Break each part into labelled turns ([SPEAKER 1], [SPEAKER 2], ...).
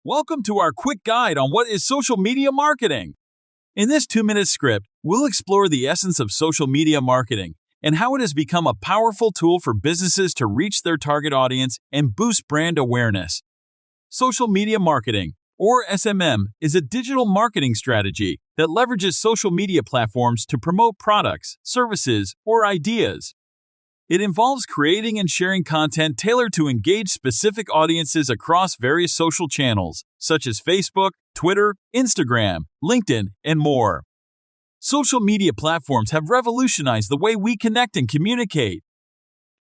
[SPEAKER 1] Welcome to our quick guide on what is social media marketing. In this 2-minute script, we'll explore the essence of social media marketing and how it has become a powerful tool for businesses to reach their target audience and boost brand awareness. Social media marketing, or SMM, is a digital marketing strategy that leverages social media platforms to promote products, services, or ideas. It involves creating and sharing content tailored to engage specific audiences across various social channels, such as Facebook, Twitter, Instagram, LinkedIn, and more. Social media platforms have revolutionized the way we connect and communicate.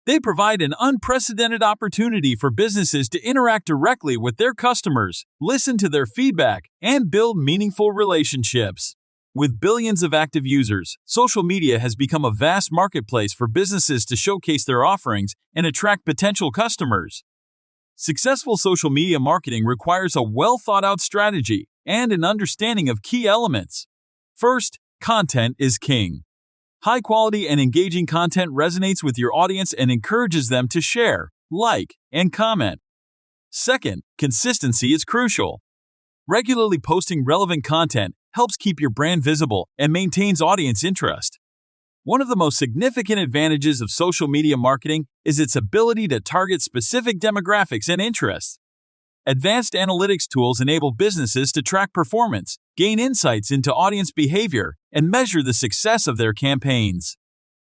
[SPEAKER 1] They provide an unprecedented opportunity for businesses to interact directly with their customers, listen to their feedback, and build meaningful relationships. With billions of active users, social media has become a vast marketplace for businesses to showcase their offerings and attract potential customers. Successful social media marketing requires a well-thought-out strategy and an understanding of key elements. First, content is king. High-quality and engaging content resonates with your audience and encourages them to share, like, and comment. Second, consistency is crucial. Regularly posting relevant content helps keep your brand visible and maintains audience interest. One of the most significant advantages of social media marketing is its ability to target specific demographics and interests. Advanced analytics tools enable businesses to track performance, gain insights into audience behavior, and measure the success of their campaigns.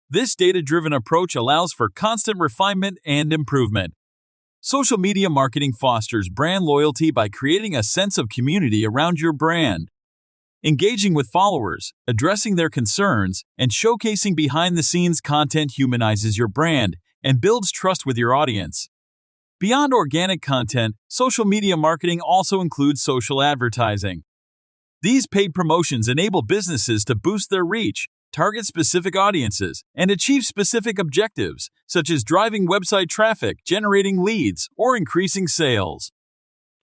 [SPEAKER 1] This data-driven approach allows for constant refinement and improvement. Social media marketing fosters brand loyalty by creating a sense of community around your brand. Engaging with followers, addressing their concerns, and showcasing behind-the-scenes content humanizes your brand and builds trust with your audience. Beyond organic content, social media marketing also includes social advertising. These paid promotions enable businesses to boost their reach, target specific audiences, and achieve specific objectives, such as driving website traffic, generating leads, or increasing sales.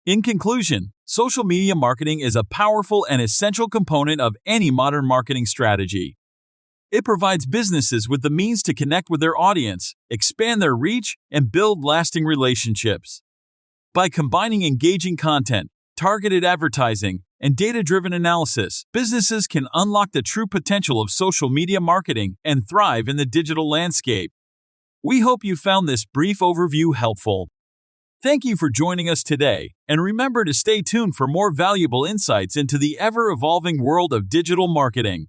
[SPEAKER 1] In conclusion, social media marketing is a powerful and essential component of any modern marketing strategy. It provides businesses with the means to connect with their audience, expand their reach, and build lasting relationships. By combining engaging content, targeted advertising, and data-driven analysis, businesses can unlock the true potential of social media marketing and thrive in the digital landscape. We hope you found this brief overview helpful. Thank you for joining us today, and remember to stay tuned for more valuable insights into the ever-evolving world of digital marketing.